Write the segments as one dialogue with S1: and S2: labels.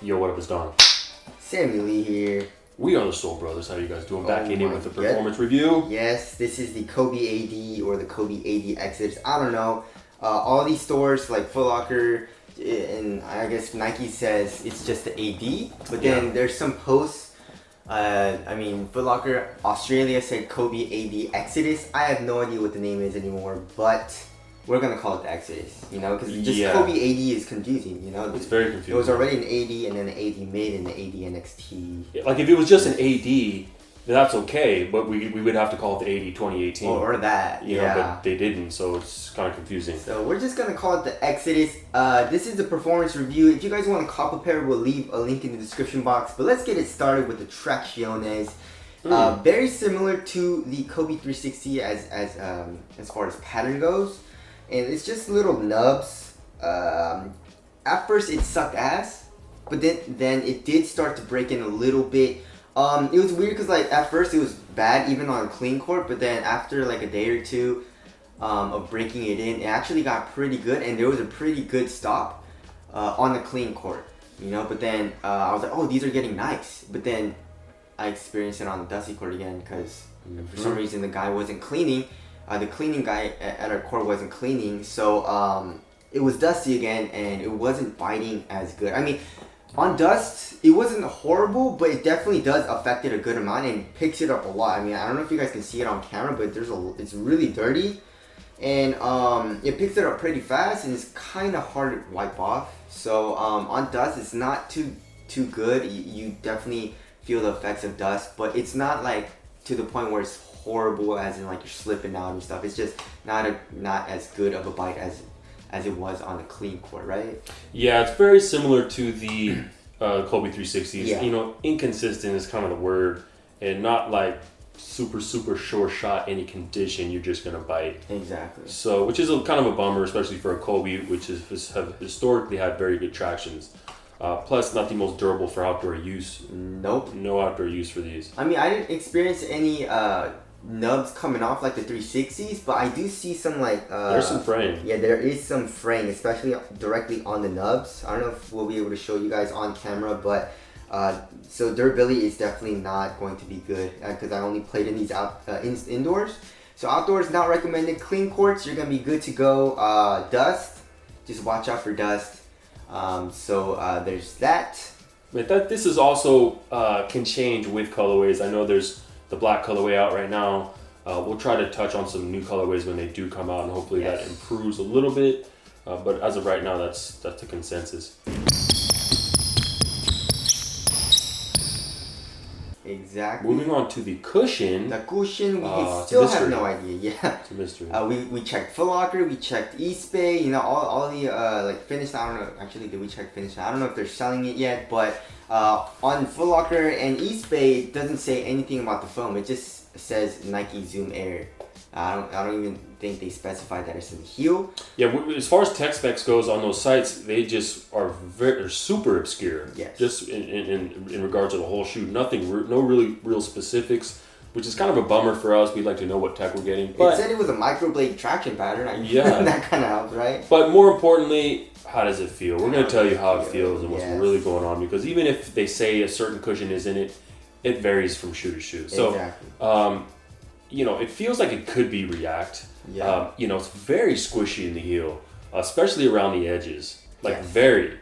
S1: Yo, what up, it's Don.
S2: Samuel Lee here.
S1: We are the Soul Brothers. How you guys doing? Back in with a
S2: God.
S1: performance review.
S2: Yes, this is the Kobe AD or the Kobe AD Exodus. I don't know. All these stores like Foot Locker and I guess Nike says it's just the AD, but then there's some posts. Foot Locker Australia said Kobe AD Exodus. I have no idea what the name is anymore, but we're gonna call it the Exodus, you know, because just Kobe AD is confusing, you know.
S1: It's very confusing.
S2: It was already an AD and then an AD Mid and the AD NXT.
S1: Yeah, like if it was just an AD, then that's okay, but we would have to call it the AD 2018.
S2: Or that,
S1: you know, but they didn't, so it's kind of confusing.
S2: So we're just gonna call it the Exodus. This is the performance review. If you guys want to cop a pair, we'll leave a link in the description box. But let's get it started with the Tracciones. Very similar to the Kobe 360 as far as pattern goes. And it's just little nubs. At first it sucked ass, but then it did start to break in a little bit. It was weird because like at first it was bad even on clean court, but then after like a day or two of breaking it in, it actually got pretty good, and there was a pretty good stop on the clean court, you know. But then I was like, oh, these are getting nice. But then I experienced it on the dusty court again because for some reason the guy wasn't cleaning. The cleaning guy at our court wasn't cleaning, so it was dusty again, and it wasn't biting as good. I mean, on dust, it wasn't horrible, but it definitely does affect it a good amount and picks it up a lot. I mean, I don't know if you guys can see it on camera, but it's really dirty, and it picks it up pretty fast, and it's kind of hard to wipe off. So on dust, it's not too good. You definitely feel the effects of dust, but it's not like to the point where it's horrible, as in like you're slipping out and stuff. It's just not as good of a bite as it was on a clean court, right?
S1: Yeah, it's very similar to the Kobe 360s.
S2: Yeah.
S1: You know, inconsistent is kind of the word, and not like super sure shot any condition you're just gonna bite.
S2: Exactly.
S1: So, which is kind of a bummer, especially for a Kobe, which have historically had very good tractions. Plus, not the most durable for outdoor use.
S2: Nope.
S1: No outdoor use for these.
S2: I mean, I didn't experience any nubs coming off like the 360s, but I do see some like
S1: there's some fraying.
S2: Yeah, there is some fraying, especially directly on the nubs. I don't know if we'll be able to show you guys on camera, but so durability is definitely not going to be good because I only played in these indoors. So outdoors not recommended. Clean courts, you're gonna be good to go. Dust, just watch out for dust. There's that.
S1: But this is also can change with colorways. I know there's the black colorway out right now. We'll try to touch on some new colorways when they do come out, and hopefully that improves a little bit. But as of right now, that's the consensus.
S2: Exactly.
S1: Moving on to the cushion.
S2: The cushion, we still have no idea. Yeah.
S1: It's a mystery.
S2: We checked Foot Locker, we checked Eastbay, you know, all the like Finish. I don't know. Actually, did we check Finish? I don't know if they're selling it yet, but on Foot Locker and Eastbay, it doesn't say anything about the foam. It just says Nike Zoom Air. I don't even think they specified that it's in the heel.
S1: Yeah, as far as tech specs goes on those sites, they just are they're super obscure.
S2: Yes.
S1: Just in regards to the whole shoe, no really real specifics, which is kind of a bummer for us. We'd like to know what tech we're getting. But
S2: it said it was a microblade traction pattern. That kind of helps, right?
S1: But more importantly, how does it feel? We're going to tell you how it feels and what's really going on, because even if they say a certain cushion is in it, it varies from shoe to shoe. So,
S2: exactly.
S1: You know, it feels like it could be React.
S2: Yeah.
S1: You know, it's very squishy in the heel, especially around the edges. Like very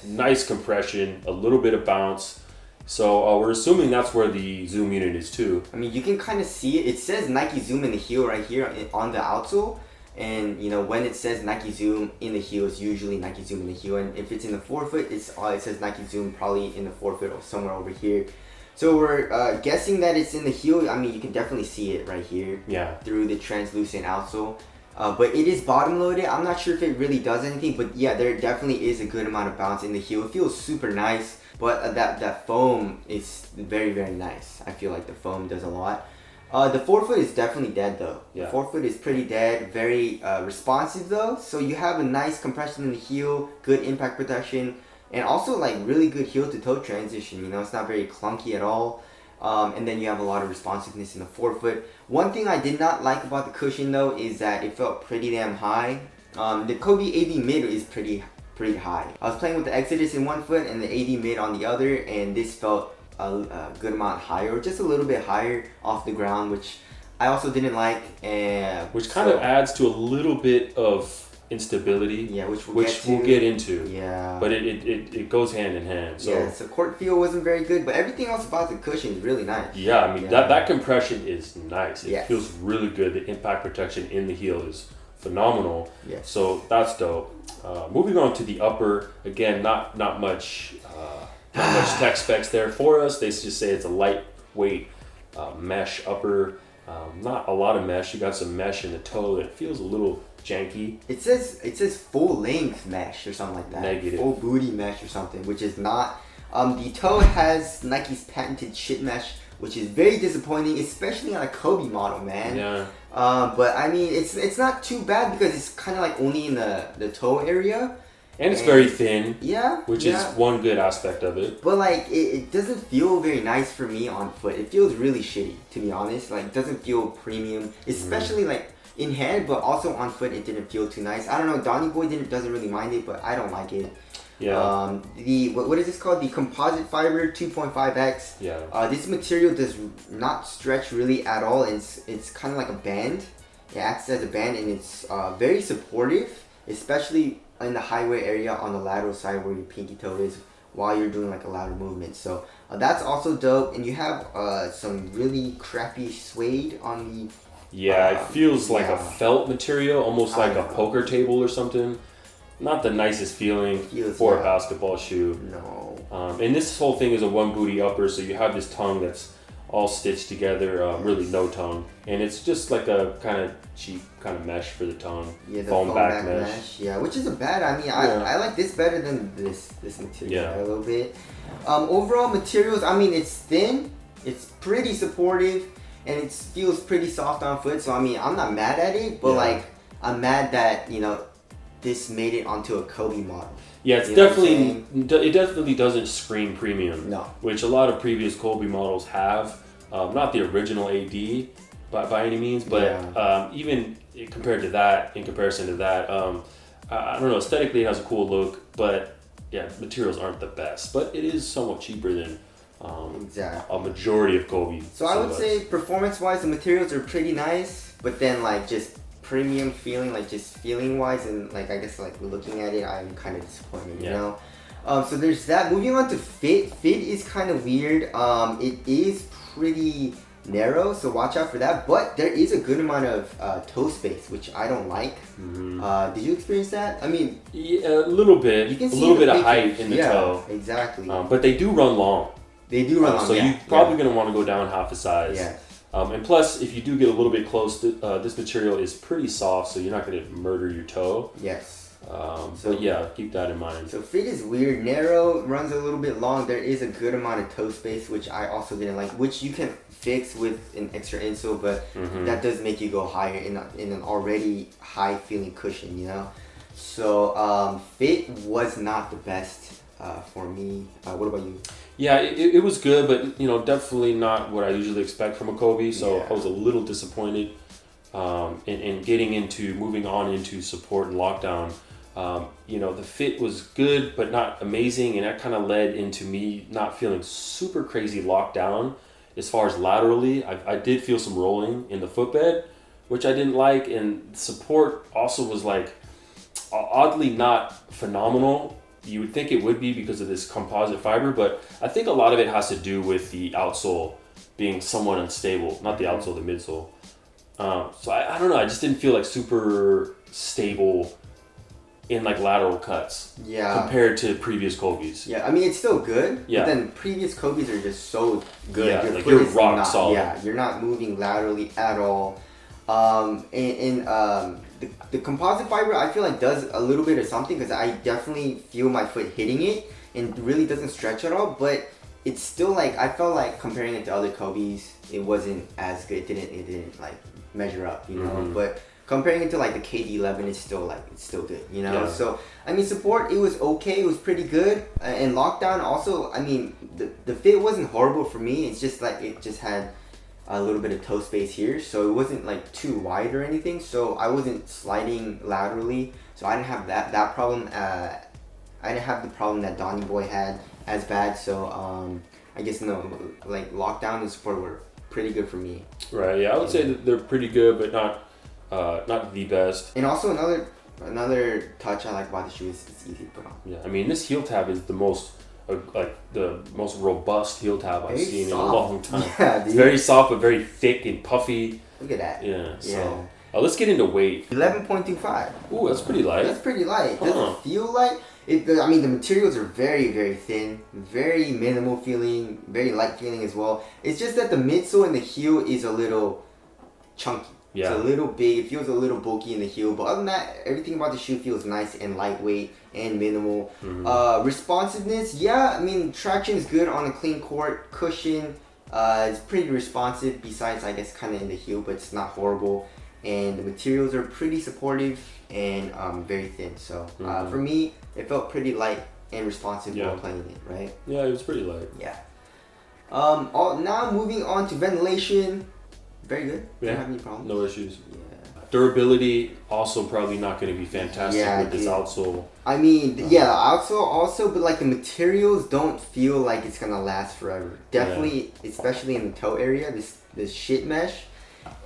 S1: nice compression, a little bit of bounce. So we're assuming that's where the Zoom unit is too.
S2: I mean, you can kind of see it. It says Nike Zoom in the heel right here on the outsole. And you know, when it says Nike Zoom in the heel, it's usually Nike Zoom in the heel. And if it's in the forefoot, it says Nike Zoom probably in the forefoot or somewhere over here. So we're guessing that it's in the heel. I mean, you can definitely see it right here.
S1: Yeah. Through
S2: the translucent outsole. But it is bottom loaded. I'm not sure if it really does anything, but yeah, there definitely is a good amount of bounce in the heel. It feels super nice, but that foam is very, very nice. I feel like the foam does a lot. The forefoot is definitely dead though.
S1: Yeah.
S2: The forefoot is pretty dead, very responsive though. So you have a nice compression in the heel, good impact protection, and also like really good heel to toe transition. You know, it's not very clunky at all. And then you have a lot of responsiveness in the forefoot. One thing I did not like about the cushion though is that it felt pretty damn high. The Kobe AD Mid is pretty pretty high. I was playing with the Exodus in one foot and the AD mid on the other, and this felt a good amount higher, or just a little bit higher off the ground, which I also didn't like. And
S1: which kind of adds to a little bit of instability.
S2: Yeah, which
S1: we'll get into.
S2: Yeah.
S1: But it goes hand in hand. So
S2: yeah, so court feel wasn't very good, but everything else about the cushion is really nice.
S1: Yeah, I mean that compression is nice. It
S2: yes.
S1: feels really good. The impact protection in the heel is phenomenal.
S2: Yes.
S1: So that's dope. Moving on to the upper, again, not much tech specs there for us. They just say it's a lightweight mesh upper. Not a lot of mesh. You got some mesh in the toe that feels a little janky.
S2: It says full length mesh or something like that.
S1: Negative.
S2: Full booty mesh or something, which is not. The toe has Nike's patented shit mesh, which is very disappointing, especially on a Kobe model, man.
S1: Yeah.
S2: But I mean, it's not too bad because it's kind of like only in the toe area.
S1: And it's very thin.
S2: Yeah.
S1: Which is one good aspect of it.
S2: But like, it doesn't feel very nice for me on foot. It feels really shitty, to be honest. Like, it doesn't feel premium, especially like in hand, but also on foot, it didn't feel too nice. I don't know, Donny Boy doesn't really mind it, but I don't like it.
S1: Yeah.
S2: What is this called? The composite fiber 2.5X.
S1: Yeah.
S2: This material does not stretch really at all. It's kind of like a band. It acts as a band, and it's very supportive, especially in the highway area on the lateral side where your pinky toe is while you're doing like a lateral movement. So that's also dope. And you have some really crappy suede on the.
S1: Yeah, it feels like a felt material, almost like a poker table or something. Not the nicest feeling for a basketball shoe.
S2: No.
S1: And this whole thing is a one booty upper, so you have this tongue that's all stitched together, really no tongue. And it's just like a kind of cheap kind of mesh for the tongue.
S2: Yeah, the
S1: foam back mesh.
S2: Yeah, which isn't bad. I mean, I like this better than this material a little bit. Overall materials, I mean, it's thin, it's pretty supportive, and it feels pretty soft on foot. So I mean, I'm not mad at it, but like, I'm mad that, you know, this made it onto a Kobe model.
S1: Yeah, it definitely doesn't scream premium.
S2: No.
S1: Which a lot of previous Kobe models have. Not the original AD by any means, but even compared to that, in comparison to that, I don't know, aesthetically it has a cool look, but yeah, materials aren't the best. But it is somewhat cheaper than a majority of Kobe.
S2: So I would say performance-wise, the materials are pretty nice, but then like just premium feeling, like just feeling wise, and like I guess like looking at it, I'm kind of disappointed, you know. So there's that. Moving on to fit. Fit is kind of weird. It is pretty narrow, so watch out for that. But there is a good amount of toe space, which I don't like. Did you experience that? I mean,
S1: yeah, a little bit. You can see a little bit of height in the toe.
S2: Exactly.
S1: But they do run long.
S2: They do run long.
S1: So you're probably gonna want to go down half a size.
S2: Yeah.
S1: And plus, if you do get a little bit close, this material is pretty soft, so you're not going to murder your toe.
S2: Yes.
S1: But yeah, keep that in mind.
S2: So fit is weird. Narrow, runs a little bit long. There is a good amount of toe space, which I also didn't like, which you can fix with an extra insole, but that does make you go higher in an already high feeling cushion, you know? So fit was not the best for me. What about you?
S1: Yeah, it was good, but you know, definitely not what I usually expect from a Kobe. So I was a little disappointed in moving on into support and lockdown. You know, the fit was good, but not amazing, and that kind of led into me not feeling super crazy locked down as far as laterally. I did feel some rolling in the footbed, which I didn't like, and support also was like oddly not phenomenal. You would think it would be because of this composite fiber, but I think a lot of it has to do with the outsole being somewhat unstable. Not the outsole, the midsole. So I don't know, I just didn't feel like super stable in like lateral cuts compared to previous Kobe's.
S2: Yeah, I mean, it's still good,
S1: but
S2: then previous Kobe's are just so good.
S1: Yeah, like you're rock solid.
S2: Yeah, you're not moving laterally at all. The composite fiber, I feel like does a little bit of something because I definitely feel my foot hitting it and really doesn't stretch at all, but it's still like, I felt like comparing it to other Kobe's, it wasn't as good. It didn't like measure up, you know, but comparing it to like the KD11, it's still good, you know?
S1: Yeah.
S2: So, I mean, support, it was okay, it was pretty good. And lockdown also, I mean, the fit wasn't horrible for me, it's just like, it just had a little bit of toe space here, so it wasn't like too wide or anything, so I wasn't sliding laterally, so I didn't have that problem didn't have the problem that Donny Boy had as bad. So I guess no, like lockdown and support were pretty good for me.
S1: Right. Yeah, I would say that they're pretty good, but not the best.
S2: And also another touch I like about the shoe is it's easy to put on.
S1: Yeah, I mean this heel tab is the most the most robust heel tab I've seen
S2: soft.
S1: in a long time.
S2: Yeah, dude.
S1: It's very soft but very thick and puffy.
S2: Look at that.
S1: Yeah. So let's get into weight.
S2: 11.25.
S1: Ooh, that's pretty light.
S2: That's pretty light. Does it feel light? I mean, the materials are very, very thin, very minimal feeling, very light feeling as well. It's just that the midsole and the heel is a little chunky.
S1: Yeah.
S2: It's a little big. It feels a little bulky in the heel, but other than that, everything about the shoe feels nice and lightweight and minimal. Responsiveness, yeah. I mean, traction is good on a clean court. Cushion, it's pretty responsive. Besides, I guess, kind of in the heel, but it's not horrible. And the materials are pretty supportive and very thin. So for me, it felt pretty light and responsive while playing it, right?
S1: Yeah, it was pretty light.
S2: Yeah. Now moving on to ventilation. Very good.
S1: Yeah.
S2: Don't have any problems.
S1: No issues.
S2: Yeah.
S1: Durability also probably not going to be fantastic with this outsole.
S2: I mean, outsole also, but like the materials don't feel like it's gonna last forever. Definitely, especially in the toe area, this shit mesh.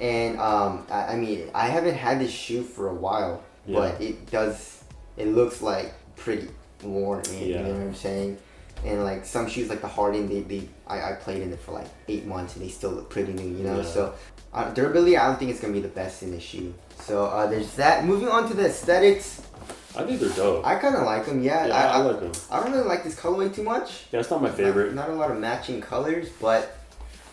S2: And I mean, I haven't had this shoe for a while, but it looks like pretty worn in, you know what I'm saying? And like some shoes like the Harden, I played in it for like 8 months and they still look pretty new, you know? So durability, I don't think it's gonna be the best in this shoe. So there's that. Moving on to the aesthetics.
S1: I think they're dope.
S2: I kind of like them,
S1: I like them.
S2: I don't really like this colorway too much.
S1: Yeah, it's not my favorite.
S2: Not a lot of matching colors, but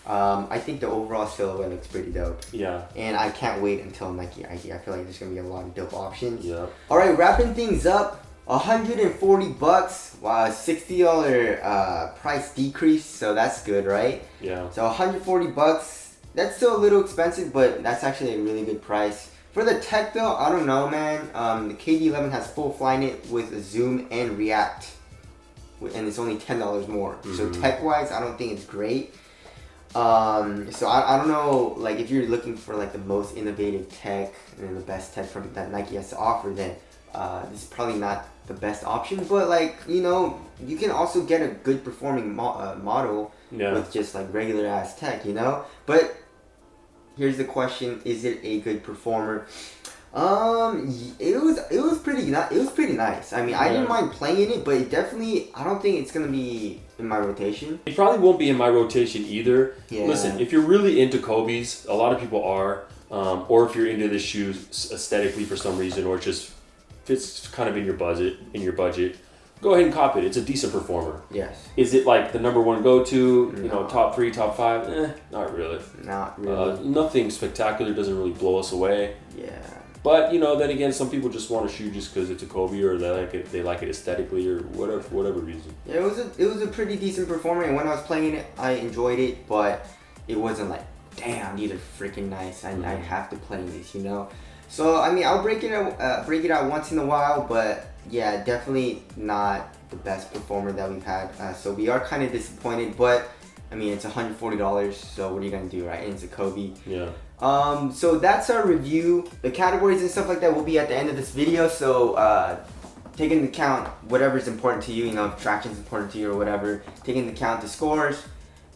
S2: I think the overall silhouette looks pretty dope.
S1: Yeah.
S2: And I can't wait until Nike ID. I feel like there's gonna be a lot of dope options.
S1: Yeah.
S2: All right, wrapping things up. $140. Wow, $60 price decrease. So that's good, right?
S1: Yeah.
S2: So $140. That's still a little expensive, but that's actually a really good price. For the tech though, I don't know, man. The KD11 has full Flyknit with a zoom and react, and it's only $10 more. So tech wise, I don't think it's great. So I don't know, like if you're looking for like the most innovative tech and the best tech from that Nike has to offer, then this is probably not the best option. But like, you know, you can also get a good performing model with just like regular ass tech, you know. But here's the question: is it a good performer? It was pretty nice. I mean, I didn't mind playing it, but it definitely, I don't think it's gonna be in my rotation.
S1: It probably won't be in my rotation either.
S2: Yeah.
S1: Listen, if you're really into Kobe's, a lot of people are, or if you're into this shoe aesthetically for some reason, or just fits kind of in your budget, go ahead and cop it. It's a decent performer.
S2: Yes.
S1: Is it like the number one go-to? No. You know, top 3, top 5? Not really.
S2: Not really.
S1: Nothing spectacular. Doesn't really blow us away.
S2: Yeah.
S1: But you know, then again, some people just want a shoe just because it's a Kobe, or they like it aesthetically, or whatever, for whatever reason.
S2: Yeah, it was a pretty decent performer, and when I was playing it, I enjoyed it, but it wasn't like, damn, these are freaking nice. I have to play these, you know. So I mean, I'll break it out once in a while, but yeah, definitely not the best performer that we've had. So we are kind of disappointed, but I mean, it's $140, so what are you gonna do, right? And it's a Kobe.
S1: Yeah.
S2: So that's our review. The categories and stuff like that will be at the end of this video. So take into account whatever's important to you. You know, if traction's important to you or whatever. Take into account the scores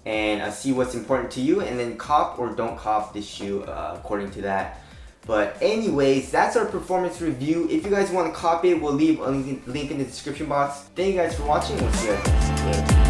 S2: and see what's important to you, and then cop or don't cop this shoe according to that. But anyways, that's our performance review. If you guys want to copy it, we'll leave a link in the description box. Thank you guys for watching. We'll see you guys next time.